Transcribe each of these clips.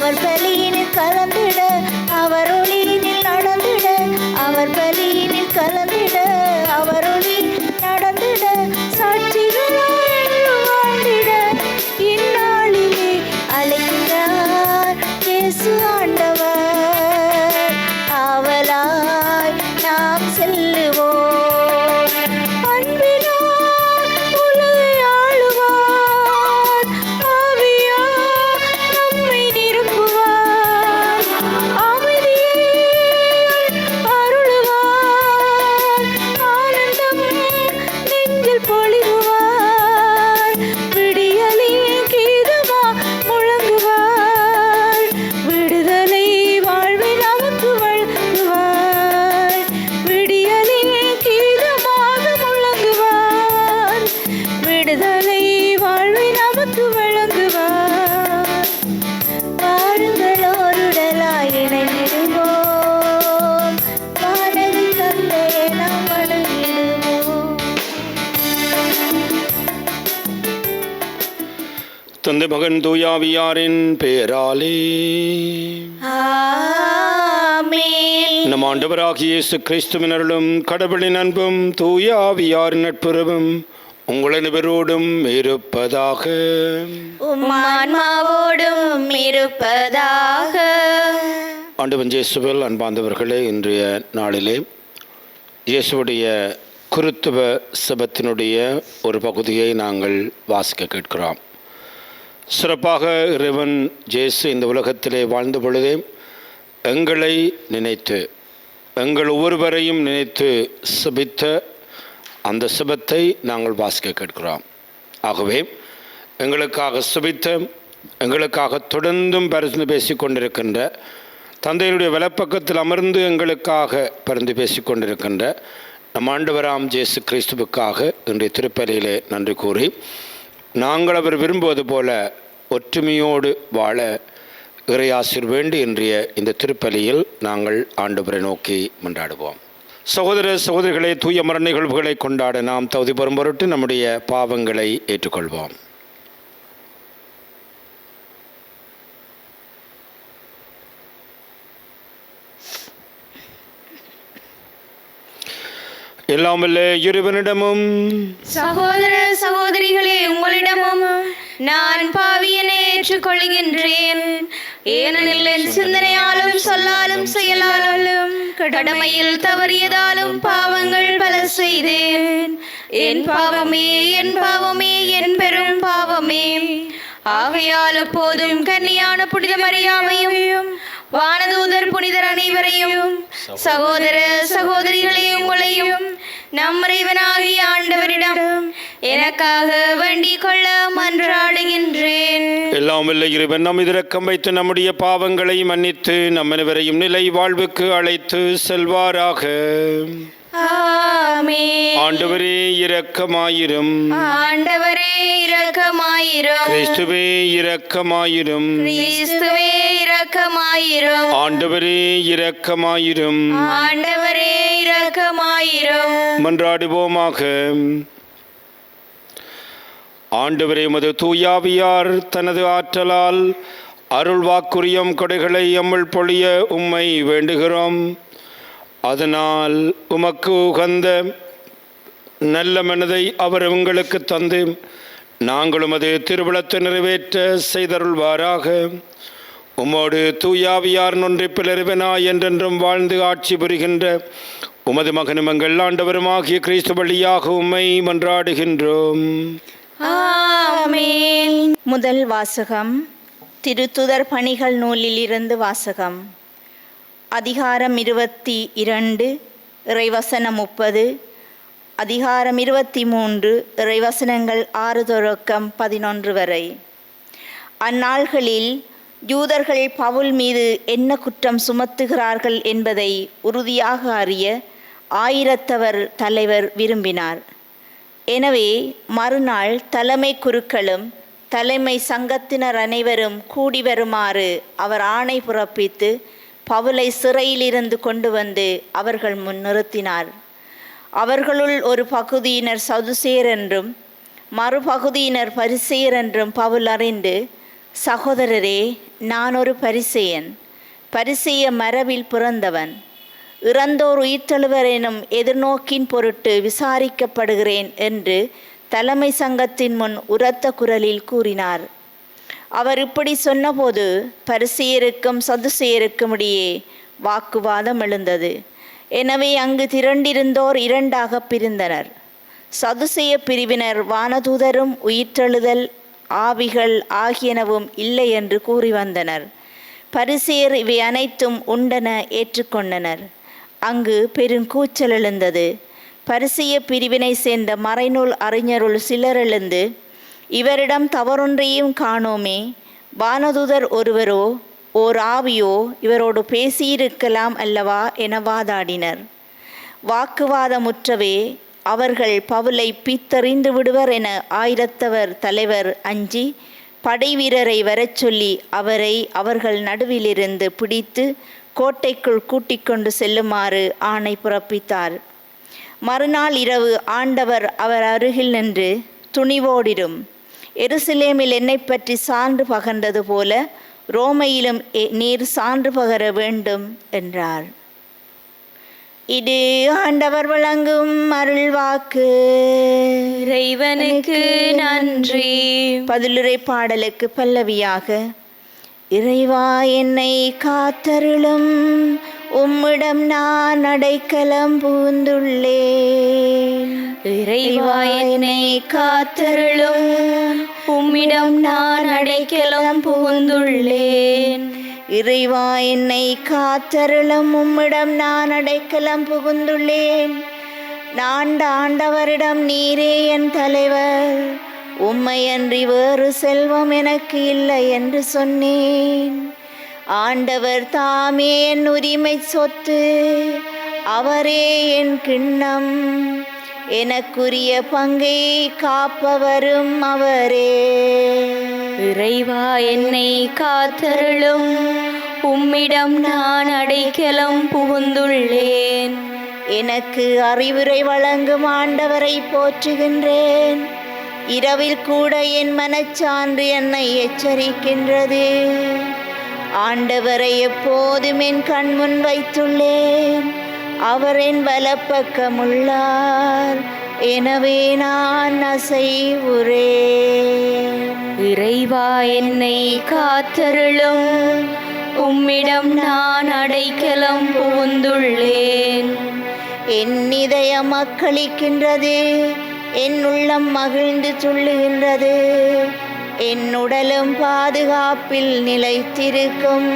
அவர் பலியினில் கலந்திட, அவர் ஒளியினில் நடந்திட, அவர் பலியினில் கலந்திட, அவர் ஒளி நடந்திட, சாட்சிகளாய் வாழ்ந்திட இந்நாளிலே அழைக்கிறார் இயேசு ஆண்டவர். ஆவலாய் நாம் செல்லுவோம், அன்பினால் உலகை ஆளுவார், ஆவியார் நம்மை நிரப்புவார், அமைதியை அருளுவார், ஆனந்தம் நெஞ்சில் பொழிவார், விடியலின் கீதமா முழங்குவார், விடுதலை வாழ்வை நமக்கு வழங்குவார், விடியலின் கீதமாக முழங்குவார், விடுதலை வாழ்வை நமக்கு வழங்குவார். வாருங்கள் ஓருடலாய் இணைந்திடுவோம், வானதில் தந்தையை நாம் வணங்கிடுவோம். தந்தை மகன் தூயாவியாரின் பெயராலே ஆமென். நம் ஆண்டவராகிய இயேசு கிறிஸ்துவின் அருளும் கடவுளின் அன்பும் தூயாவியாரின் நட்புறவும் உங்கள் அனைவரோடும் இருப்பதாக. உம் ஆன்மாவோடும் இருப்பதாக. ஆண்டவன் இயேசுவில் அன்பார்ந்தவர்களே, இன்றைய நாளிலே இயேசுவுடைய குருத்துவ சபத்தினுடைய ஒரு பகுதியை நாங்கள் வாசிக்க கேட்கிறோம். சிறப்பாக இறைவன் இயேசு இந்த உலகத்திலே வாழ்ந்த பொழுதே எங்களை நினைத்து, எங்கள் ஒவ்வொருவரையும் நினைத்து செபித்த அந்த செபத்தை நாங்கள் வாசிக்க கேட்கிறோம். ஆகவே எங்களுக்காக செபித்த, எங்களுக்காக தொடர்ந்தும் பரிந்து பேசி கொண்டிருக்கின்ற, தந்தையினுடைய வலப்பக்கத்தில் அமர்ந்து எங்களுக்காக பரிந்து பேசி கொண்டிருக்கின்ற நம் ஆண்டவராம் இயேசு கிறிஸ்துவுக்காக இன்றைய திருப்பலியிலே நன்றி கூறி, நாங்கள் அவர் விரும்புவது போல ஒற்றுமையோடு வாழ இறையாசிர் வேண்டி இன்றைய இந்த திருப்பலியில் நாங்கள் ஆண்டவரை நோக்கி மன்றாடுவோம். சகோதர சகோதரிகளை, தூய மர நிகழ்வுகளை கொண்டாட நாம் தகுதி பெறும் பொருட்டு நம்முடைய பாவங்களை ஏற்றுக்கொள்வோம். எல்லாம் வல்ல இறைவனிடமும் சகோதர சகோதரிகளே, உங்களிடமும் நான் பாவியனை ஏற்றுக்கொள்கின்றேன். ஏனெனில் என் சிந்தனையாலும் சொல்லாலும் செயலாலும் கடமையில் தவறியதாலும் பாவங்கள் பல செய்தேன். என் பாவமே, என் பாவமே, என் பெரும் பாவமே. ஆகையால் எப்போதும் கன்னியான புனித மரியாமையும் வானதூதர் புனிதர் அனைவரையும், சகோதர சகோதரிகளே உங்களையும் நம் இறைவனாகிய ஆண்டவரிடம் எனக்காக வேண்டிக் கொள்ள மன்றாடுகின்றேன். எல்லாம் வல்ல இறைவன் நம் இரக்கம் வைத்து நம்முடைய பாவங்களை மன்னித்து நம் அனைவரையும் நிலை வாழ்வுக்கு அழைத்து செல்வாராக. ஆமென். ஆண்டவரே இரக்கமாயிரும். ஆண்டவரே இரக்கமாயிரும். கிறிஸ்துவே இரக்கமாயிரும். கிறிஸ்துவே இரக்கமாயிரும். ஆண்டவரே இரக்கமாயிரும். ஆண்டவரே இரக்கமாயிரும். மன்றாடுவோமாக. ஆண்டவரே, உமது தூயாவியார் தனது ஆற்றலால் அருள் வாக்குரியம் கொடைகளை எம்முள் பொழிய உம்மை வேண்டுகிறோம். அதனால் உமக்கு உகந்த நல்ல மனதை அவர் உங்களுக்கு தந்து நாங்கள் உமது திருவிழத்தை நிறைவேற்ற செய்தருள்வாராக. உமோடு தூயாவியார் ஒன்றிப்பில் இறைவனாய் என்றென்றும் வாழ்ந்து ஆட்சி புரிகின்ற உமது மகனும் எங்கள் ஆண்டவருமாகிய கிறிஸ்து வழியாக உம்மை மன்றாடுகின்றோம். ஆமென். முதல் வாசகம் திருத்துதர் பணிகள் நூலில் இருந்து வாசகம். அதிகாரம் 22, இறைவசனம் 30, அதிகாரம் 23, இறைவசனங்கள் 6 தொடக்கம் 11 வரை. அந்நாள்களில் யூதர்கள் பவுல் மீது என்ன குற்றம் சுமத்துகிறார்கள் என்பதை உறுதியாக அறிய ஆயிரத்தவர் தலைவர் விரும்பினார். எனவே மறுநாள் தலைமை குருக்களும் தலைமை சங்கத்தினர் அனைவரும் கூடி வருமாறு அவர் ஆணை பிறப்பித்து பவுலை சிறையிலிருந்து கொண்டு வந்து அவர்கள் முன் நிறுத்தினார். அவர்களுள் ஒரு பகுதியினர் சதுசேயர் என்றும் மறுபகுதியினர் பரிசேயர் என்றும் பவுல் அறிந்து, சகோதரரே, நான் ஒரு பரிசேயன், பரிசேய மரபில் பிறந்தவன். இறந்தோர் உயிர்த்தெழுவர் எனும் எதிர்நோக்கின் பொருட்டு விசாரிக்கப்படுகிறேன் என்று தலைமை சங்கத்தின் முன் உரத்த குரலில் கூறினார். அவர் இப்படி சொன்னபோது பரிசேயருக்கும் சதுசேயருக்கும் இடையே வாக்குவாதம் எழுந்தது. எனவே அங்கு திரண்டிருந்தோர் இரண்டாக பிரிந்தனர். சதுசேய பிரிவினர் வானதூதரும் உயிர்த்தெழுதல், ஆவிகள் ஆகியனவும் இல்லை என்று கூறி வந்தனர். பரிசேயர் இவை அனைத்தும் உண்டென ஏற்றுக்கொண்டனர். அங்கு பெருங்கூச்சல் எழுந்தது. பரிசேய பிரிவினை சேர்ந்த மறைநூல் அறிஞருள் சிலர் எழுந்து, இவரிடம் தவறொன்றையும் காணோமே, வானதூதர் ஒருவரோ ஓர் ஆவியோ இவரோடு பேசியிருக்கலாம் அல்லவா என வாதாடினர். வாக்குவாதமுற்றவே அவர்கள் பவுலை பித்தறிந்து விடுவர் என ஆயிரத்தவர் தலைவர் அஞ்சி படை வீரரை வரச் சொல்லி அவரை அவர்கள் நடுவிலிருந்து பிடித்து கோட்டைக்குள் கூட்டிக் கொண்டு செல்லுமாறு ஆணை பிறப்பித்தார். மறுநாள் இரவு ஆண்டவர் அவர் அருகில் நின்று, துணிவோடிரும், எருசலேமில் என்னை பற்றி சான்று பகர்ந்தது போல ரோமையிலும் நீர் சான்று பகர வேண்டும் என்றார். இது ஆண்டவர் வழங்கும் அருள்வாக்கு. இறைவனுக்கு நன்றி. பதிலுரை பாடலுக்கு பல்லவியாக, இறைவா என்னை காத்தருளும், உம்மிடம் நான் அடைக்கலம் புகுந்துள்ளேன். இறைவா என்னை காத்தருளும், உம்மிடம் நான் அடைக்கலம் புகுந்துள்ளேன். இறைவா என்னை காத்தருளும், உம்மிடம் நான் அடைக்கலம் புகுந்துள்ளேன். நான் ஆண்டவரிடம், நீரே என் தலைவர், உம்மையன்றி வேறு செல்வம் எனக்கு இல்லை என்று சொன்னேன். ஆண்டவர் தாமே என் உரிமை சொத்து, அவரே என் கிண்ணம், எனக்குரிய பங்கை காப்பவரும் அவரே. இறைவா என்னை காத்தருளும், உம்மிடம் நான் அடைக்கலம் புகுந்துள்ளேன். எனக்கு அறிவுரை வழங்கும் ஆண்டவரை போற்றுகின்றேன். இரவில் கூட என் மனச்சான்று என்னை எச்சரிக்கின்றது. ஆண்டவரை எப்போதும் என் கண்முன் வைத்துள்ளேன். அவர் என் வலப்பக்கம் உள்ளார், எனவே நான் அசைவுறேன். இறைவா என்னை காத்தருளும், உம்மிடம் நான் அடைக்கலம் புகுந்துள்ளேன். என் இதயம் மக்களிக்கின்றது, என் உள்ளம் மகிழ்ந்து துள்ளுகின்றது. என் உடலும் பாதுகாப்பில் நிலைத்திருக்கும்.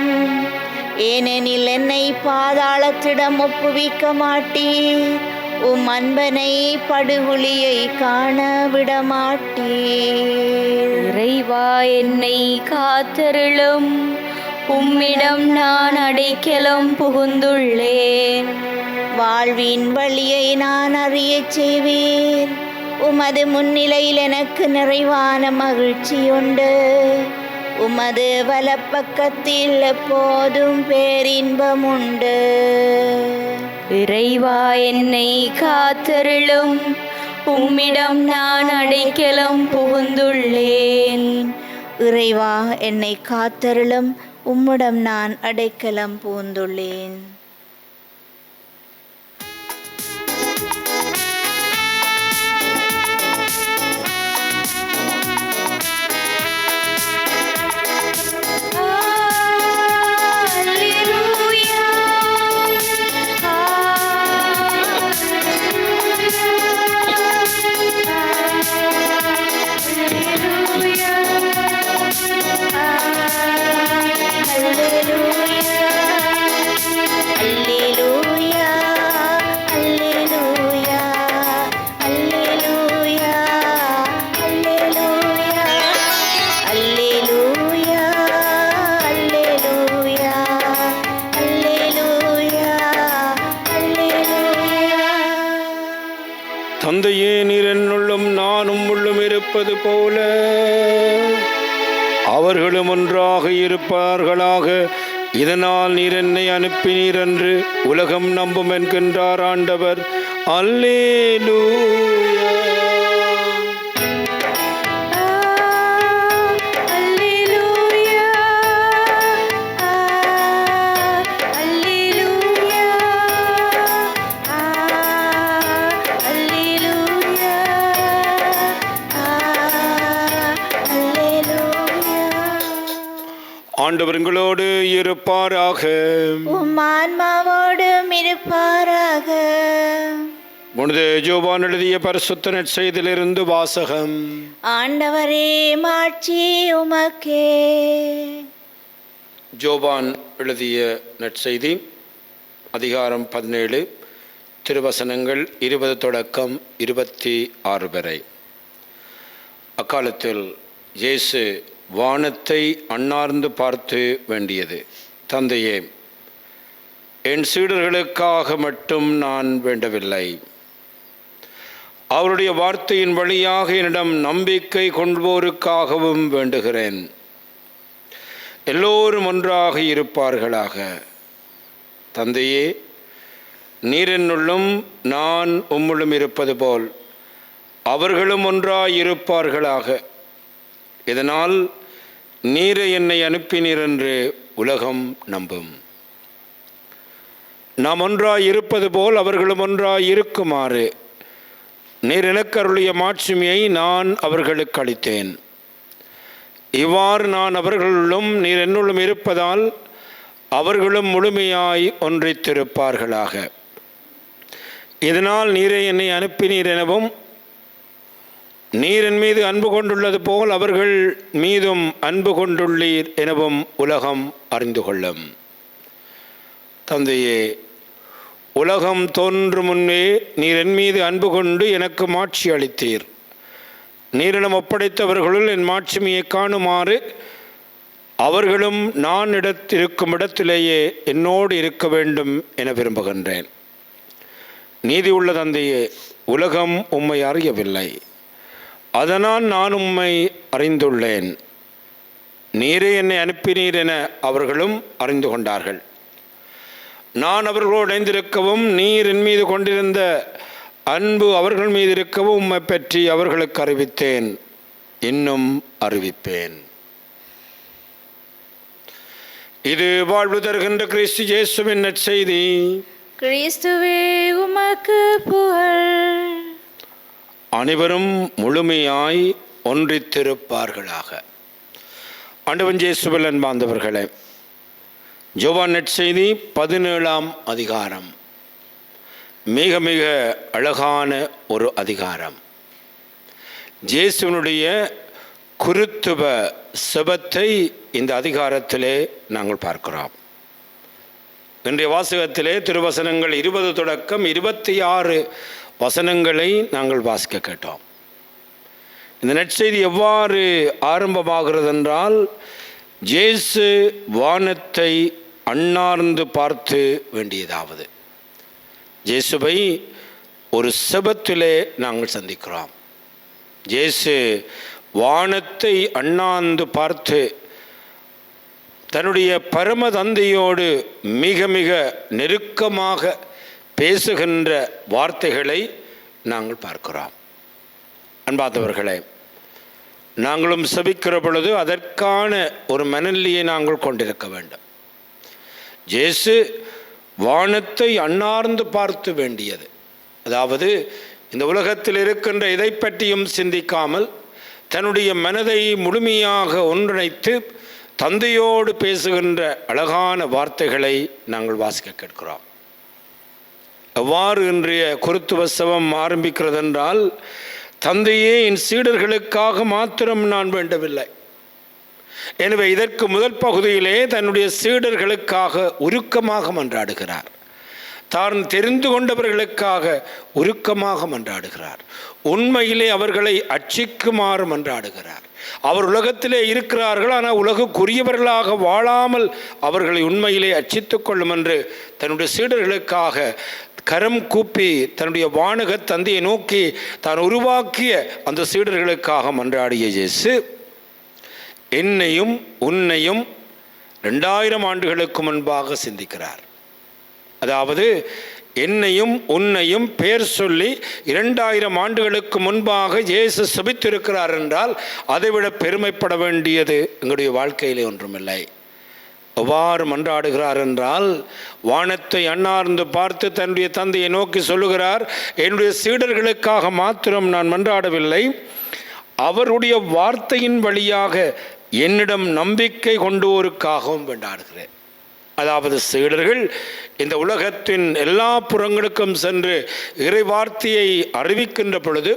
ஏனெனில் என்னை பாதாளத்திடம் ஒப்புவிக்க மாட்டீர், உம் அன்பனை படுகுழியை காண விடமாட்டீர். இறைவா என்னை காத்தருளும், உம்மிடம் நான் அடைக்கலம் புகுந்துள்ளேன். வாழ்வின் வழியை நான் அறியச் செய்வேன். உமது முன்னிலையில் எனக்கு நிறைவான மகிழ்ச்சியுண்டு. உமது வலப்பக்கத்தில் எப்போதும் பேரின்பம் உண்டு. இறைவா என்னை காத்தருளும், உம்மிடம் நான் அடைக்கலம் புகுந்துள்ளேன். இறைவா என்னை காத்தருளும், உம்மிடம் நான் அடைக்கலம் புகுந்துள்ளேன். தந்தையே, நீர் என்னுள்ளும் நானும் உள்ளும் இருப்பது போல அவர்களும் ஒன்றாக இருப்பார்களாக. இதனால் நீர் என்னை அனுப்பினீர் என்று உலகம் நம்பும் என்கின்றார் ஆண்டவர். அல்லேலூயா. அல்லேலூயா. ஆண்டவர்களோடு இருப்பாராக. உம் ஆன்மாவோடும் இருப்பாராக. புனித யோவான் எழுதிய பரிசுத்த நற்செய்தியிலிருந்து வாசகம். ஆண்டவரே, மாட்சி உமக்கே. யோவான் எழுதிய நற்செய்தி அதிகாரம் 17, திருவசனங்கள் 20 தொடக்கம் 26 வரை. அக்காலத்தில் இயேசு வானத்தை அண்ணார்ந்து பார்த்து வேண்டியது: தந்தையே, என் சீடர்களுக்காக மட்டும் நான் வேண்டவில்லை, அவருடைய வார்த்தையின் வழியாக என்னிடம் நம்பிக்கை கொள்வோருக்காகவும் வேண்டுகிறேன். எல்லோரும் ஒன்றாக இருப்பார்களாக. தந்தையே, நீர் என்னுள்ளும் நான் உம்முள்ளும் இருப்பது போல் அவர்களும் ஒன்றாய் இருப்பார்களாக. இதனால் நீரை என்னை அனுப்பினீர் என்று உலகம் நம்பும். நாம் ஒன்றாய் இருப்பது போல் அவர்களும் ஒன்றாய் இருக்குமாறு நீர் எனக்கு அருளிய மாட்சிமையை நான் அவர்களுக்கு அளித்தேன். இவ்வாறு நான் அவர்களுள்ளும் நீர் என்னுள்ளும் இருப்பதால் அவர்களும் முழுமையாய் ஒன்றித்திருப்பார்களாக. இதனால் நீரை என்னை அனுப்பினீர் எனவும் நீர் என் மீது அன்பு கொண்டுள்ளது போல் அவர்கள் மீதும் அன்பு கொண்டுள்ளீர் எனவும் உலகம் அறிந்து கொள்ளும். தந்தையே, உலகம் தோன்றும் முன்னே நீர் என் மீது அன்பு கொண்டு எனக்கு மாட்சி அளித்தீர். நீரிடம் ஒப்படைத்தவர்களுள் என் மாட்சிமையை காணுமாறு அவர்களும் நான் இருக்கும் இடத்திலேயே என்னோடு இருக்க வேண்டும் என விரும்புகின்றேன். நீதி உள்ள தந்தையே, உலகம் உம்மை அறியவில்லை, அதனால் நான் உம்மை அறிந்துள்ளேன். நீரே என்னை அனுப்பினீர் என அவர்களும் அறிந்து கொண்டார்கள். நான் அவர்களோடு இணைந்திருக்கவும் நீர் என் மீது கொண்டிருந்த அன்பு அவர்கள் மீது இருக்கவும் உம்மை பற்றி அவர்களுக்கு அறிவித்தேன், இன்னும் அறிவிப்பேன். இது வாழ்வு தருகின்ற கிறிஸ்து இயேசுவின் நற்செய்தி. கிறிஸ்துவே உமக்கு புகழ். அனைவரும் முழுமையாய் ஒன்றித்திருப்பார்களாக. ஆண்டவன் இயேசுவில் அன்பார்ந்தவர்களே, யோவான் நற்செய்தி 17ஆம் அதிகாரம் மிக மிக அழகான ஒரு அதிகாரம். இயேசுவினுடைய குருத்துவ செபத்தை இந்த அதிகாரத்திலே நாங்கள் பார்க்கிறோம். இன்றைய வாசகத்திலே திருவசனங்கள் 20 தொடக்கம் 26 வசனங்களை நாங்கள் வாசிக்க கேட்டோம். இந்த நற்செய்தி எவ்வாறு ஆரம்பமாகிறது என்றால், இயேசு வானத்தை அண்ணார்ந்து பார்த்து வேண்டியதாவது. இயேசுவை ஒரு செபத்திலே நாங்கள் சந்திக்கிறோம். இயேசு வானத்தை அண்ணாந்து பார்த்து தன்னுடைய பரம தந்தையோடு மிக மிக நெருக்கமாக பேசுகின்ற வார்த்தைகளை நாங்கள் பார்க்கிறோம். அன்பார்ந்தவர்களே, நாங்களும் செபிக்கிற பொழுது அதற்கான ஒரு மனநிலையை நாங்கள் கொண்டிருக்க வேண்டும். இயேசு வானத்தை அண்ணார்ந்து பார்த்து வேண்டியது, அதாவது இந்த உலகத்தில் இருக்கின்ற இதை பற்றியும் சிந்திக்காமல் தன்னுடைய மனதை முழுமையாக ஒன்றிணைத்து தந்தையோடு பேசுகின்ற அழகான வார்த்தைகளை நாங்கள் வாசிக்க கேட்கிறோம். எவ்வாறு இன்றைய குருத்துவ செபம் ஆரம்பிக்கிறது என்றால், தந்தையே, என் சீடர்களுக்காக மாத்திரம் நான் வேண்டவில்லை. எனவே இதற்கு முதல் பகுதியிலே தன்னுடைய சீடர்களுக்காக உருக்கமாக மன்றாடுகிறார். தான் தெரிந்து கொண்டவர்களுக்காக உருக்கமாக மன்றாடுகிறார். உண்மையிலே அவர்களை அர்ச்சிக்குமாறு மன்றாடுகிறார். அவர் உலகத்திலே இருக்கிறார்கள், ஆனால் உலகுக்குரியவர்களாக வாழாமல் அவர்களை உண்மையிலே அர்ச்சித்துக் கொள்ளும் என்று தன்னுடைய சீடர்களுக்காக கரம் கூப்பி தன்னுடைய வானக தந்தையை நோக்கி தான் உருவாக்கிய அந்த சீடர்களுக்காக மன்றாடிய இயேசு என்னையும் உன்னையும் 2000 ஆண்டுகளுக்கு முன்பாக சிந்திக்கிறார். அதாவது என்னையும் உன்னையும் பேர் சொல்லி 2000 ஆண்டுகளுக்கு முன்பாக இயேசு செபித்திருக்கிறார் என்றால் அதைவிட பெருமைப்பட வேண்டியது எங்களுடைய வாழ்க்கையிலே ஒன்றுமில்லை. எவ்வாறு மன்றாடுகிறார் என்றால், வானத்தை அண்ணார்ந்து பார்த்து தன்னுடைய தந்தையை நோக்கி சொல்லுகிறார், என்னுடைய சீடர்களுக்காக மாத்திரம் நான் மன்றாடவில்லை, அவருடைய வார்த்தையின் வழியாக என்னிடம் நம்பிக்கை கொண்டோருக்காகவும் வேண்டாடுகிறேன். அதாவது சீடர்கள் இந்த உலகத்தின் எல்லா புறங்களுக்கும் சென்று இறைவார்த்தையை அறிவிக்கின்ற பொழுது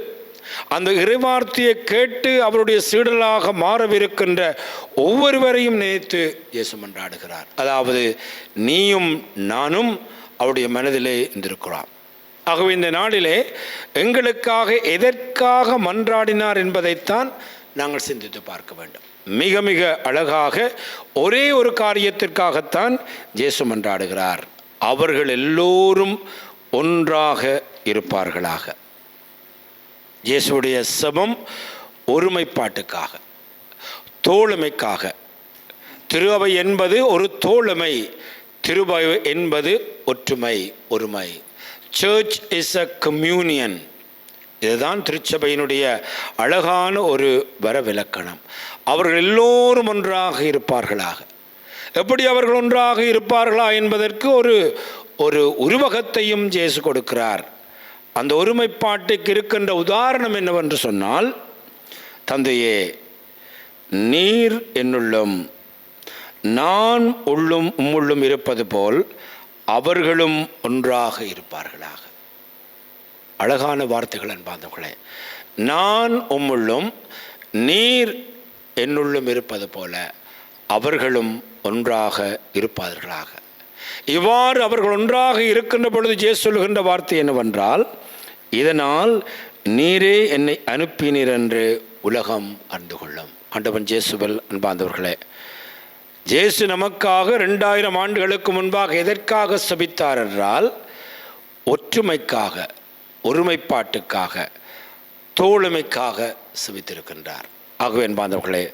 அந்த இறைவார்த்தையை கேட்டு அவருடைய சீடர்களாக மாறவிருக்கின்ற ஒவ்வொருவரையும் நினைத்து இயேசு மன்றாடுகிறார். அதாவது நீயும் நானும் அவருடைய மனதிலே இருந்திருக்கிறோம். ஆகவே இந்த நாளிலே எங்களுக்காக எதற்காக மன்றாடினார் என்பதைத்தான் நாங்கள் சிந்தித்து பார்க்க வேண்டும். மிக மிக அழகாக ஒரே ஒரு காரியத்திற்காகத்தான் இயேசு மன்றாடுகிறார். அவர்கள் எல்லோரும் ஒன்றாக இருப்பார்களாக. இயேசுடைய செபம் ஒருமைப்பாட்டுக்காக, தோழமைக்காக. திரு அவை என்பது ஒரு தோழமை, திருபை என்பது ஒற்றுமை, ஒருமை. Search is a communion. இதுதான் திருச்சபையினுடைய அழகான ஒரு வரவிலக்கணம். அவர்கள் எல்லோரும் ஒன்றாக இருப்பார்களாக. எப்படி அவர்கள் ஒன்றாக இருப்பார்களா என்பதற்கு ஒரு உருவகத்தையும் இயேசு கொடுக்கிறார். அந்த ஒருமைப்பாட்டுக்கு இருக்கின்ற உதாரணம் என்னவென்று சொன்னால், தந்தையே, நீர் என்னுள்ளும் நான் உம்முள்ளும் இருப்பது போல் அவர்களும் ஒன்றாக இருப்பார்களாக. அழகான வார்த்தைகள் அன்பார்ந்தவர்களே. நான் உம்முள்ளும் நீர் என்னுள்ளும் இருப்பது போல அவர்களும் ஒன்றாக இருப்பார்களாக. இவ்வாறு அவர்கள் ஒன்றாக இருக்கின்ற பொழுது இயேசு சொல்கின்ற வார்த்தை என்னவென்றால், இதனால் நீரே என்னை அனுப்பினீர் என்று உலகம் அறிந்து கொள்ளும். ஆண்டவன் இயேசுவில் அன்பார்ந்தவர்களே, இயேசு நமக்காக 2000 ஆண்டுகளுக்கு முன்பாக எதற்காக சபித்தார் என்றால், ஒற்றுமைக்காக, ஒருமைப்பாட்டுக்காக, தோழமைக்காக சபித்திருக்கின்றார். ஆகவே அன்பார்ந்தவர்களே,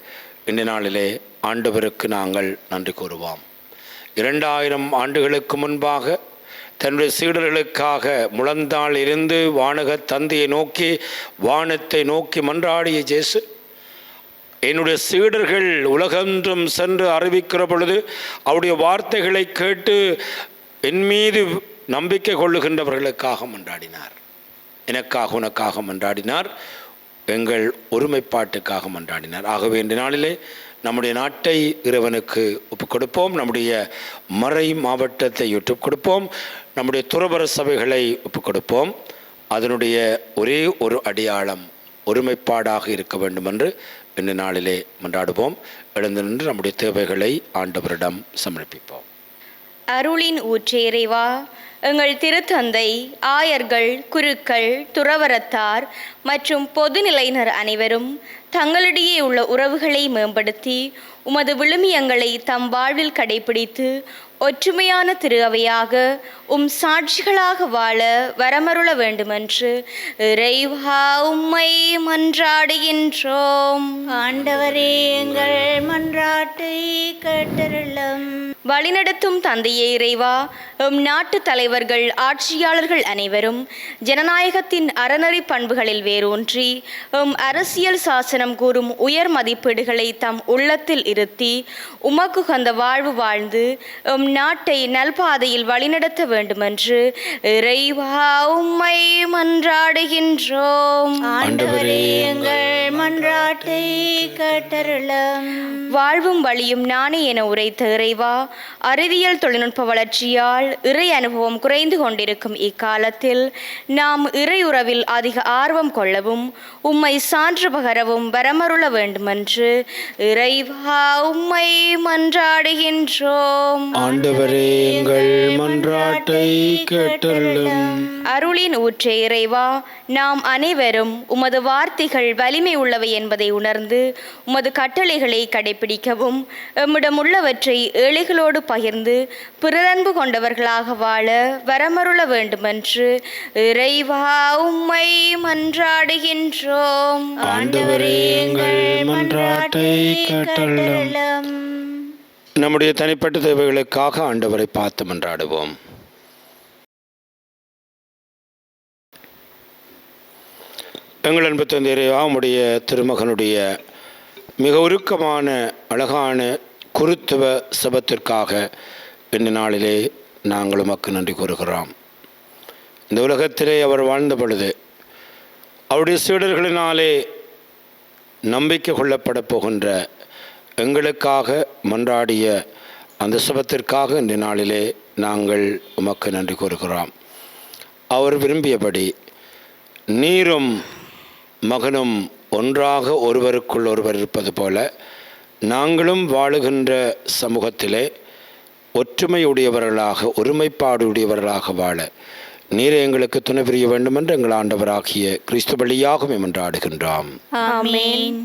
இந்த நாளிலே ஆண்டவருக்கு நாங்கள் நன்றி கூறுவோம். 2000 ஆண்டுகளுக்கு முன்பாக தன்னுடைய சீடர்களுக்காக முழந்தாள் இருந்து வானக தந்தையை நோக்கி, வானத்தை நோக்கி மன்றாடிய இயேசு, என்னுடைய சீடர்கள் உலகென்றும் சென்று அறிவிக்கிற பொழுது அவருடைய வார்த்தைகளை கேட்டு என் மீது நம்பிக்கை கொள்ளுகின்றவர்களுக்காக மன்றாடினார். எனக்காக உனக்காக மன்றாடினார். எங்கள் ஒருமைப்பாட்டுக்காக மன்றாடினார். ஆகவே இந்த நாளிலே நம்முடைய நாட்டை இறைவனுக்கு ஒப்புக் கொடுப்போம். நம்முடைய மறை மாவட்டத்தை ஒப்புக் கொடுப்போம். நம்முடைய துறவற சபைகளை ஒப்புக் கொடுப்போம். அதனுடைய ஒரே ஒரு அடையாளம் ஒருமைப்பாடாக இருக்க வேண்டும் என்று இந்த நாளிலே மன்றாடுவோம். எழுந்து நின்று நம்முடைய தேவைகளை ஆண்டவரிடம் சமர்ப்பிப்போம். அருளின் ஊற்றே இறைவா, எங்கள் திருத்தந்தை, ஆயர்கள், குருக்கள், துறவரத்தார் மற்றும் பொதுநிலையினர் அனைவரும் தங்களிடையே உள்ள உறவுகளை மேம்படுத்தி உமது விழுமியங்களை தம் வாழ்வில் கடைபிடித்து ஒற்றுமையான திரு அவையாக சாட்சிகளாக வாழ வரமருள வேண்டுமென்று இறைவா உம்மை மன்றாடுகின்றோம். ஆண்டவரே, எங்கள் மன்றாட்டை கேட்டருளும். வழிநடத்தும் தந்தையே இறைவா, நாட்டு தலைவர்கள், ஆட்சியாளர்கள் அனைவரும் ஜனநாயகத்தின் அறநெறி பண்புகளில் வேரூன்றி அரசியல் சாசனம் கூறும் உயர் மதிப்பீடுகளை தம் உள்ளத்தில் இருத்தி உமக்கு அந்த வாழ்வு வாழ்ந்து நாட்டை நல்பாதையில் வழிநடத்த வேண்டுமென்று இறைவா உம்மை மன்றாடுகின்றோம். ஆண்டவரே, எங்கள் மன்றாட்டை கேட்டருளும். வாழ்வும் வழியும் நானே என உரைத்த இறைவா, அறிவியல் தொழில்நுட்ப வளர்ச்சியால் இறை அனுபவம் குறைந்து கொண்டிருக்கும் இக்காலத்தில் நாம் இறை உறவில் அதிக ஆர்வம் கொள்ளவும் உம்மை சான்று பகரவும் வரமருள வேண்டுமென்று இறைவா உம்மை மன்றாடுகின்றோம். ஆண்டவரே, எங்கள் மன்றாட்டை கேட்டருளும். அருளின் ஊற்றே இறைவா, நாம் அனைவரும் உமது வார்த்தைகள் வலிமை உள்ளவை என்பதை உணர்ந்து உமது கட்டளைகளை கடைபிடிக்கவும் எம்மிடம் உள்ளவற்றை ஏழைகளோடு பகிர்ந்து பிறரன்பு கொண்டவர்களாக வாழ வரமருள வேண்டுமென்று இறைவா உம்மை மன்றாடுகின்றோம். ஆண்டவரே, எங்கள் மன்றாட்டை கேட்டருளும். நம்முடைய தனிப்பட்ட தேவைகளுக்காக ஆண்டவரை பார்த்து மன்றாடுவோம். எங்கள் அன்பு தந்தை இறைவா, உம்முடைய திருமகனுடைய மிக உருக்கமான அழகான குருத்துவ சபத்திற்காக இந்த நாளிலே நாங்கள் உமக்கு நன்றி கூறுகிறோம். இந்த உலகத்திலே அவர் வாழ்ந்த பொழுது அவருடைய சீடர்களினாலே நம்பிக்கை கொள்ளப்பட போகின்ற எங்களுக்காக மன்றாடிய அந்த சுபத்திற்காக இந்த நாளிலே நாங்கள் உமக்கு நன்றி கூறுகிறோம். அவர் விரும்பியபடி நீரும் மகனும் ஒன்றாக ஒருவருக்குள் ஒருவர் இருப்பது போல நாங்களும் வாழுகின்ற சமூகத்திலே ஒற்றுமையுடையவர்களாக ஒருமைப்பாடுடையவர்களாக வாழ நீரை எங்களுக்கு துணை புரிய வேண்டும் என்று எங்கள் ஆண்டவராகிய கிறிஸ்து வழியாக மன்றாடுகின்றோம். ஆமென்.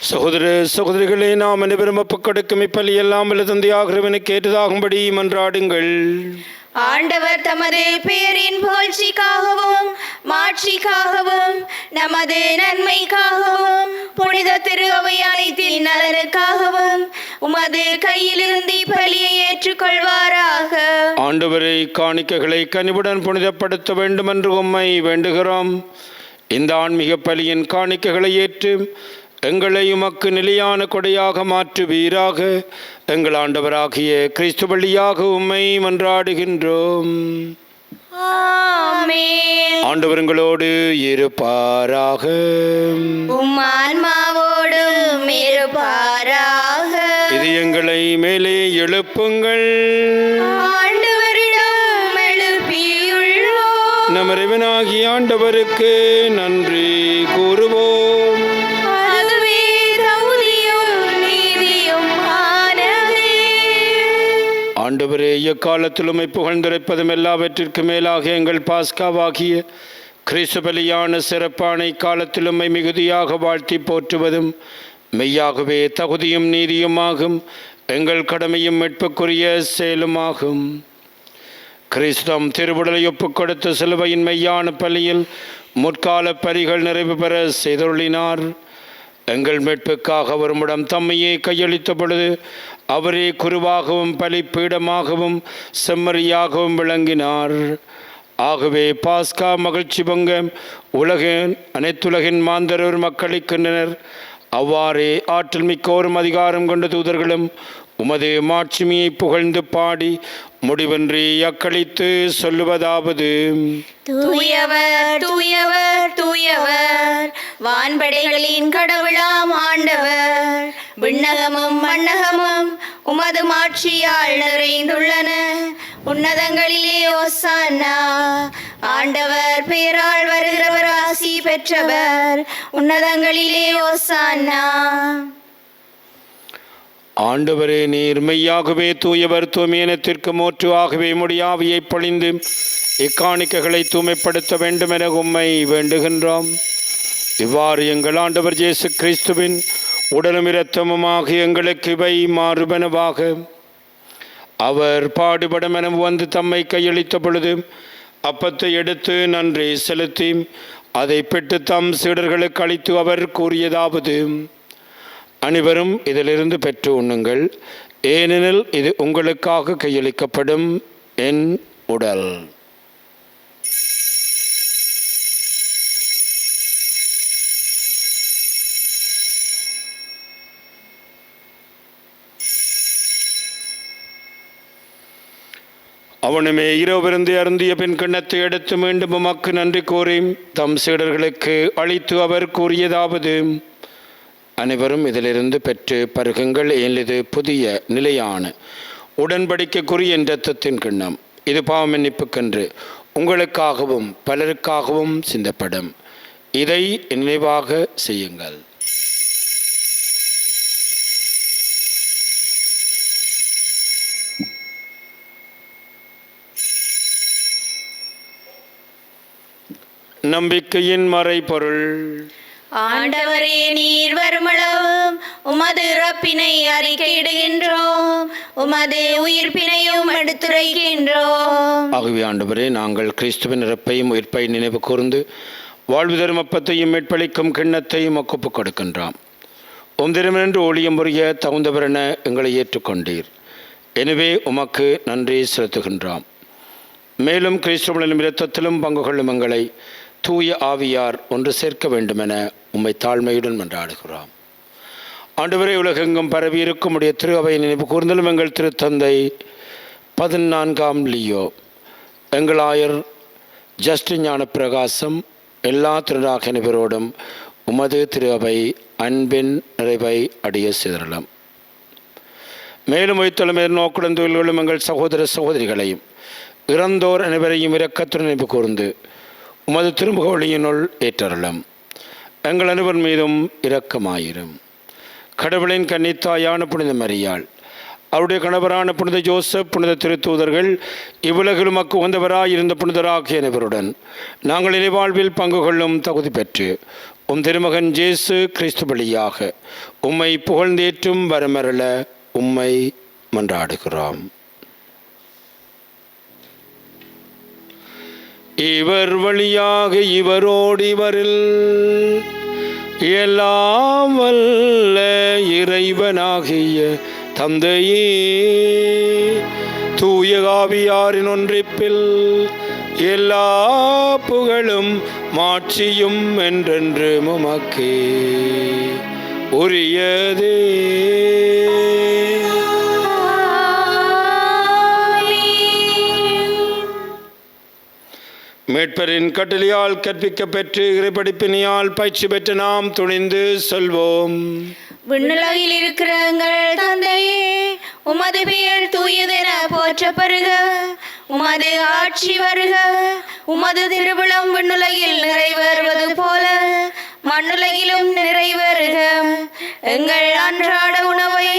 சகோதர சகோதரிகளே, நாம் அனைவரும் ஒப்புக்கொடுக்கும் இப்பலி எல்லாம் வல்ல தந்தையாகிறவனுக்கு ஏற்றதாகும்படி மன்றாடுங்கள். ஆண்டவர் தமது பேரின் புகழ்ச்சிக்காகவும் மாட்சிக்காகவும் நமது நன்மைக்காகவும் புனித திரு அவை அனைத்தின் நலனுக்காகவும் உமது கையிலிருந்து பலியை ஏற்றுக்கொள்வாராக. ஆண்டவரை காணிக்கைகளை கனிவுடன் புனிதப்படுத்த வேண்டும் என்று உம்மை வேண்டுகிறோம். இந்த ஆன்மீக பலியின் காணிக்கைகளை ஏற்று எங்களை உமக்கு நிலையான கொடையாக மாற்றுவீராக. எங்கள் ஆண்டவராகிய கிறிஸ்து வழியாக உம்மை மன்றாடுகின்றோம். ஆமென். ஆண்டவர் உங்களோடு இருப்பாராக. உம் ஆன்மாவோடும் இருப்பாராக. இது எங்களை மேலே எழுப்புங்கள். ஆண்டவரிடம் எழுப்பியுள்ளோம். நம் இறைவனாகிய ஆண்டவருக்கு நன்றி கூறுவோம். அதுவே தகுதியும் நீதியும் ஆனதே. ஆண்டவரே, எக்காலத்திலும் புகழ்ந்துரைப்பதும் எல்லாவற்றிற்கும் மேலாக எங்கள் பாஸ்காவாகிய கிறிஸ்து பலியான சிறப்பான இக்காலத்திலும் மிகுதியாக வாழ்த்தி போற்றுவதும் மெய்யாகவே தகுதியும் நீதியுமாகும். எங்கள் கடமையும் மீட்புக்குரிய செயலுமாகும். கிறிஸ்தம் திருவுடலை ஒப்புக் கொடுத்த சிலுவையின் மெய்யான பலியில் முற்கால பரிகள் நிறைவு பெற செய்தருளினார். எங்கள் மீட்புக்காக அவருமிடம் தம்மையே கையளித்த பொழுது அவரே குருவாகவும் பலிப்பீடமாகவும் செம்மறியாகவும் விளங்கினார். ஆகவே பாஸ்கா மகிழ்ச்சி பொங்க அனைத்துலகின் மாந்தரோர் மக்களிக்கின்றனர். அவ்வாறே ஆற்றல் மிக்கோரும் அதிகாரம் கொண்ட தூதர்களும் உமது மாட்சிமையை புகழ்ந்து பாடி முடிவின்றி அக்களித்து சொல்லுவதாவது: தூயவர் தூயவர் தூயவர், வான்படைகளின் கடவுளாம் ஆண்டவர். விண்ணகமும் மண்ணகமும் உமது மாட்சியால் நிறைந்துள்ளன. உன்னதங்களிலே ஓசானா. ஆண்டவர் பெயரால் வருகிறவர் ஆசி பெற்றவர். உன்னதங்களிலே ஓசானா. ஆண்டவரே, நீர் மெய்யாகவே தூயவர், தூய்மையினத்திற்கு மோற்று ஆகவே முடியாவியை பொழிந்து இக்காணிக்கைகளை தூய்மைப்படுத்த வேண்டும் என உம்மை வேண்டுகின்றோம். இவ்வாறு எங்கள் ஆண்டவர் இயேசு கிறிஸ்துவின் உடலும் இரத்தமுமாக எங்களுக்கு இவை மாறுபனவாக. அவர் பாடுபடமென வந்து தம்மை கையளித்த பொழுது அப்பத்தை எடுத்து நன்றி செலுத்தி அதை பெற்று தம் சீடர்களுக்கு அளித்து அவர் கூறியதாவது: அனைவரும் இதிலிருந்து பெற்று உண்ணுங்கள், ஏனெனில் இது உங்களுக்காக கையளிக்கப்படும் என் உடல். அவனுமே இரவிருந்து அருந்திய பின் கிண்ணத்தை எடுத்து மீண்டும் உமக்கு நன்றி கூறி தம் சீடர்களுக்கு அளித்து அவர் கூறியதாவது: அனைவரும் இதிலிருந்து பெற்று பருகுங்கள், ஏன் இது புதிய நிலையான உடன்படிக்கைக்குரிய என் இரத்தத்தின் கிண்ணம். இது பாவ மன்னிப்புக்கென்று உங்களுக்காகவும் பலருக்காகவும் சிந்தப்படும். இதை நினைவாக செய்யுங்கள். நம்பிக்கையின் மறைபொருள். ஆண்டவரே, நீர் வருமளவும் உமது இறப்பினை அறிக்கையிடுகின்றோம், உமது உயிர்ப்பினையும் எடுத்துரைக்கின்றோம். ஆகவே ஆண்டவரே, நாங்கள் கிறிஸ்துவின் இறப்பையும் உயிர்ப்பை நினைவு கூர்ந்து வாழ்வு தரும் அப்பத்தையும் மீட்பளிக்கும் கிண்ணத்தையும் ஒப்புக் கொடுக்கின்றோம். உம்திரமென்று ஊழியம் புரிய தகுந்தவரென எங்களை ஏற்றுக்கொண்டீர். எனவே உமக்கு நன்றி செலுத்துகின்றோம். மேலும் கிறிஸ்துவின் இரத்தத்திலும் பங்கு கொள்ளும் எங்களை தூய ஆவியார் ஒன்று சேர்க்க வேண்டுமென உம்மை தாழ்மையுடன் மன்றாடுகிறோம். ஆண்டவரே, உலகெங்கும் பரவி இருக்கும் உடைய திரு அவை நினைவு கூர்ந்தலும் எங்கள் திருத்தந்தை 14ஆம் லியோ, எங்கள் ஆயர் ஜஸ்டின் ஞான பிரகாசம், எல்லா திருநாக அனைவரோடும் உமது திரு அவை அன்பின் நிறைவை அடைய சிதறலாம். மேலும் வைத்தளமேர் நோக்குடன் தொழில்களும் எங்கள் சகோதர சகோதரிகளையும் இறந்தோர் அனைவரையும் இரக்கத்துடன் நினைவு கூர்ந்து உமது திருமுகவழியினுள் ஏற்றருளும். எங்கள் அனைவர் மீதும் இரக்கமாயிரும். கடவுளின் கன்னித்தாயான புனித மரியாள், அவருடைய கணவரான புனித ஜோசப், புனித திருத்தூதர்கள், இவ்வுலகில் உமக்கு உகந்தவராயிருந்த புனிதராகிய அனைவருடன் நாங்கள் இறைவாழ்வில் பங்கு கொள்ளும் தகுதி பெற்று உம் திருமகன் இயேசு கிறிஸ்து வழியாக உம்மை புகழ்ந்தேற்றும் வரமருள உம்மை மன்றாடுகிறோம். இவர் வழியாக இவரோடு இவரில் எல்லாம் வல்ல இறைவனாகிய தந்தையே, தூய ஆவியாரின் ஒன்றிப்பில் எல்லா புகழும் மாட்சியும் என்றென்று உமக்கே உரியதே. மீட்பரின் கட்டளையால் கற்பிக்க பெற்று இறைப்படிப்பினியால் பயிற்சி பெற்று நாம் துணிந்து செல்வோம். விண்ணுலகில் இருக்கிற எங்கள் தந்தையே, உமது பெயர் தூயதென போற்ற பெறுக, உமது ஆட்சி வருக, உமது திருவிழம் விண்ணுலகில் நிறைவேறுவது போல மண்ணுலகிலும் நிறைவேறுக. எங்கள் அன்றாட உணவை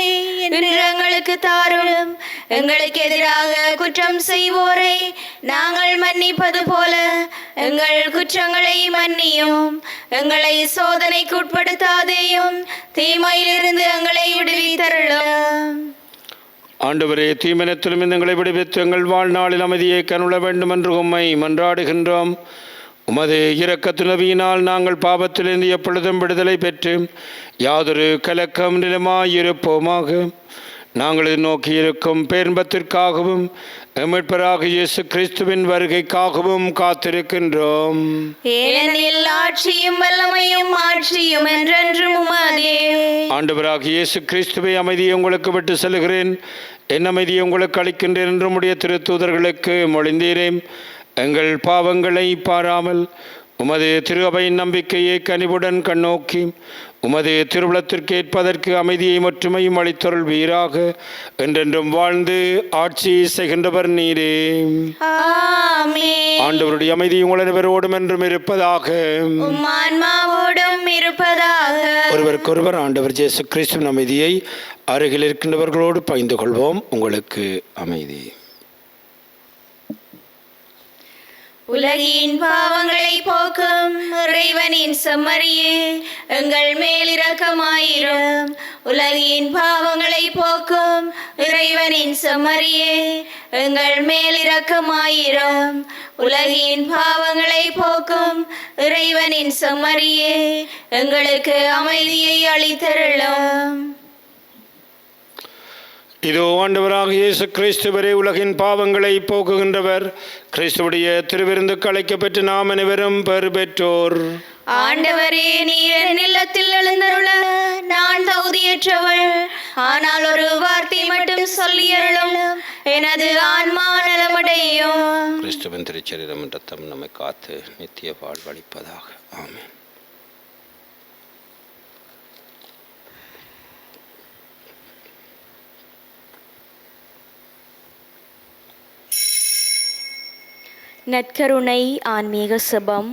இன்று எங்களுக்கு தாரும், எங்களுக்கு எதிராக குற்றம் செய்வோரை நாங்கள் மன்னிப்பது போல எங்கள் குற்றங்களை மன்னியும், எங்களை சோதனைக்கு உட்படுத்தாதேயும், தீமையிலிருந்து எங்களை விடுவித்தருளும். ஆண்டவரே, தீமனத்திலும் எங்களை விடுவித்து எங்கள் வாழ்நாளில் அமைதியை கருள வேண்டும் என்று உம்மை மன்றாடுகின்றோம். உமது இரக்கத்துணவியினால் நாங்கள் பாவத்திலிருந்து எப்பொழுதும் விடுதலை பெற்று யாதொரு கலக்கம் நிலமாயிருப்போமாக. நாங்கள் நோக்கியிருக்கும் பேர்பத்திற்காகவும் மீட்பராக இயேசு கிறிஸ்துவின் வருகைக்காகவும் காத்திருக்கின்றோம். ஏனெனில் ஆட்சியும் வல்லமையும் மாட்சியும் என்றென்றும் உமதே. ஆண்டவராக இயேசு கிறிஸ்துவை அமைதியை உங்களுக்கு விட்டு செல்கிறேன், என் அமைதியை உங்களுக்கு அளிக்கின்றேன் என்று உம்முடைய திருத்தூதர்களுக்கு மொழிந்தீரேன். எங்கள் பாவங்களை பாராமல் உமது திரு அவையின் நம்பிக்கையை கனிவுடன் கண்ணோக்கி உமது திருவுளத்திற்கு ஏற்பதற்கு அமைதியை ஒற்றுமையும் அளித்தருள்வீராக. என்றென்றும் வாழ்ந்து ஆட்சி செய்கின்றவர் நீரே. ஆமென். ஆண்டவருடைய அமைதி உங்கள் அனைவரோடும் என்றும் இருப்பதாக. உம் ஆன்மாவோடும் இருப்பதாக. ஒருவருக்கொருவர் ஆண்டவர் இயேசு கிறிஸ்துவின் அமைதியை அருகில் இருக்கின்றவர்களோடு பகிர்ந்து கொள்வோம். உங்களுக்கு அமைதி. உலகின் பாவங்களை போக்கும் இறைவனின் செம்மறியே, எங்கள் மேல் இரக்கமாயிரும். உலகின் பாவங்களை போக்கும் இறைவனின் செம்மறியே, எங்கள் மேல் இரக்கமாயிரும். உலகின் பாவங்களை போக்கும் இறைவனின் செம்மறியே, எங்களுக்கு அமைதியை அளித்தருளும். இதோ ஆண்டவராக இயேசு கிறிஸ்துவரே, உலகின் பாவங்களை போக்குகின்றவர். கிறிஸ்துவுடைய திருவிருந்துக்கு அழைக்கப்பட்டு நாம் அனைவரும் பெறு பெற்றோர். ஆண்டவரே, நீர் நிலத்தில் எழுந்தருள நான் தகுதியற்றவள். ஆனால் ஒரு வார்த்தை மட்டும் சொல்லியருளும், எனது ஆன்மா நலமடையும். கிறிஸ்துவின் திருச்சரீரம் இரத்தம் நம்மை காத்து நித்திய வாழ்வளிப்பதாக. ஆமென். நற்கருணை ஆன்மீக செபம்.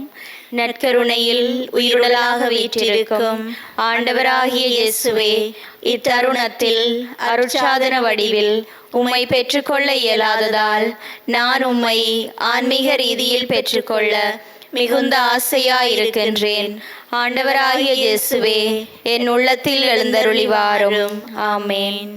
நற்கருணையில் உயிருடலாக வீற்றிருக்கும் ஆண்டவராகிய இயேசுவே, இத்தருணத்தில் அருட்சாதன வடிவில் உம்மை பெற்றுக்கொள்ள இயலாததால் நான் உம்மை ஆன்மீக ரீதியில் பெற்றுக்கொள்ள மிகுந்த ஆசையாயிருக்கின்றேன். ஆண்டவராகிய இயேசுவே, என் உள்ளத்தில் எழுந்தருளி வாரும். ஆமேன்.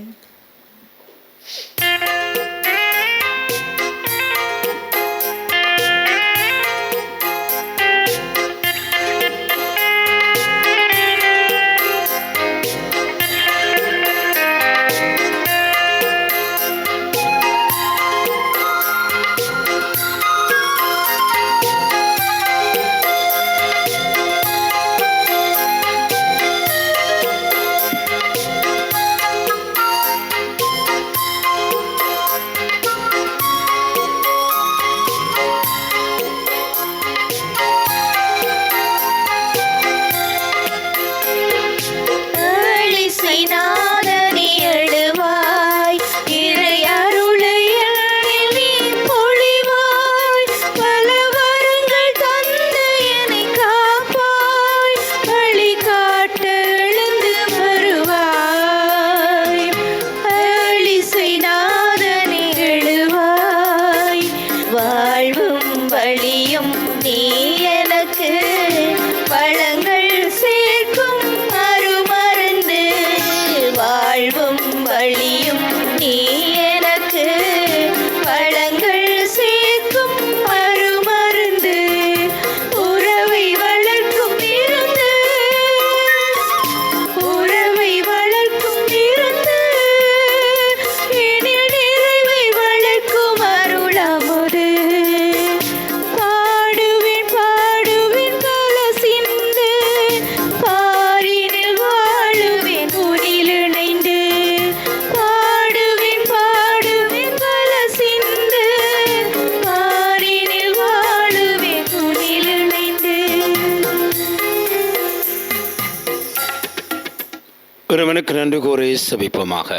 இறைவனுக்கு நன்றி கூறி செபிப்போமாக.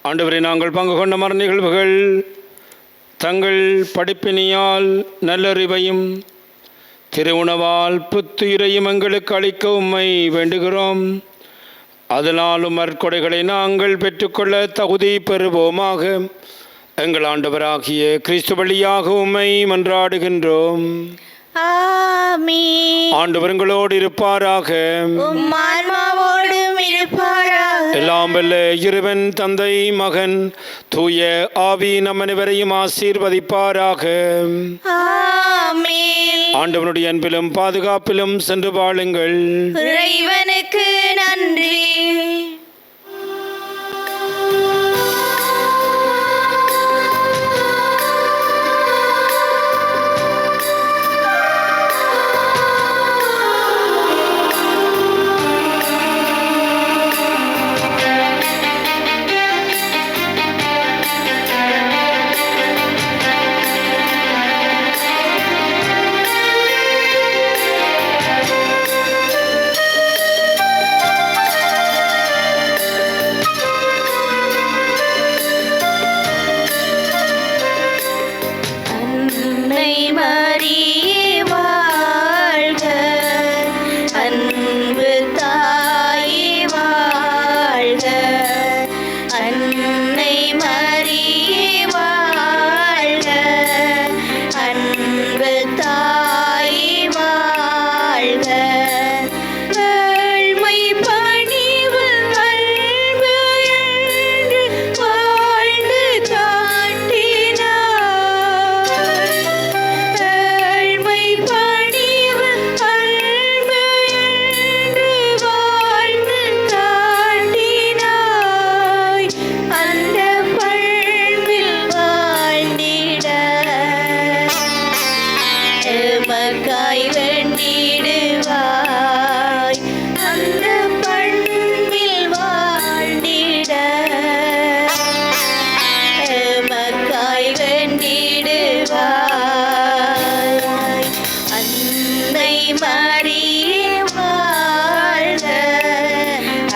ஆண்டவரை, நாங்கள் பங்கு கொண்ட மர நிகழ்வுகள் தங்கள் படிப்பினியால் நல்லறிவையும் திருவுணவால் புத்துயிரையும் எங்களுக்கு அளிக்க உம்மை வேண்டுகிறோம். அதனாலும் மற்கொடைகளை நாங்கள் பெற்றுக்கொள்ள தகுதி பெறுவோமாக. எங்கள் ஆண்டவராகிய கிறிஸ்து வழியாக உம்மை மன்றாடுகின்றோம். ஆமென். ஆண்டவர் உங்களோடு இருப்பாராக. உம் ஆன்மாவோடும் இருப்பாராக. எல்லாம் வல்ல இறைவன் தந்தை, மகன், தூய ஆவி நம் அனைவரையும் ஆசீர்வதிப்பாராக. ஆமென். ஆண்டவனுடைய அன்பிலும் பாதுகாப்பிலும் சென்று வாழுங்கள். இறைவனுக்கு நன்றி.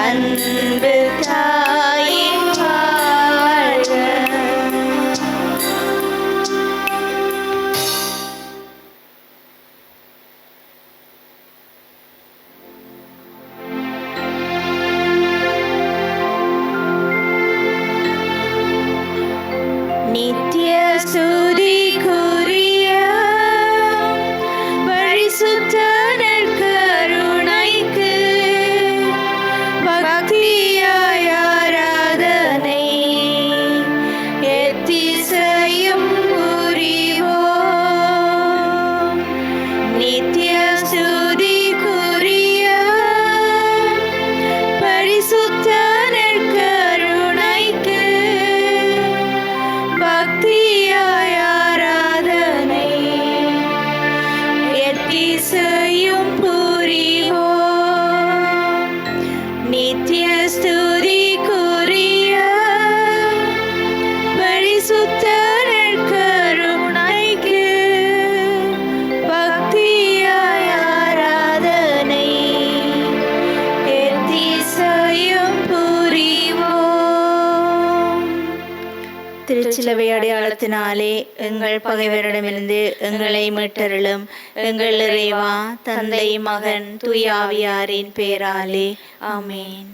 அன்பு தாயே வாழ்க. நித்திய ஸ்துதிக்குரிய பரிசுத்த நற்கருணைக்கு பக்தியாய் ஆராதனை எத்திசையும் புரிவோம். நித்திய ஸ்துதிக்குரிய பரிசுத்த நற்கருணைக்கு பக்தியாய் ஆராதனை எத்திசையும் புரிவோம். நித்திய ஸ்துதிக்குரிய பரிசுத்த நற்கருணைக்கு பக்தியாய் ஆராதனை எத்திசையும் புரிவோம். திருச்சிலுவை அடையாளத்தினாலே எங்கள் பகைவரிடமிருந்து எங்களை மீட்டருளும். எங்கள் இறைவா, தந்தை, மகன், தூய ஆவியாரின் பேராலே ஆமென்.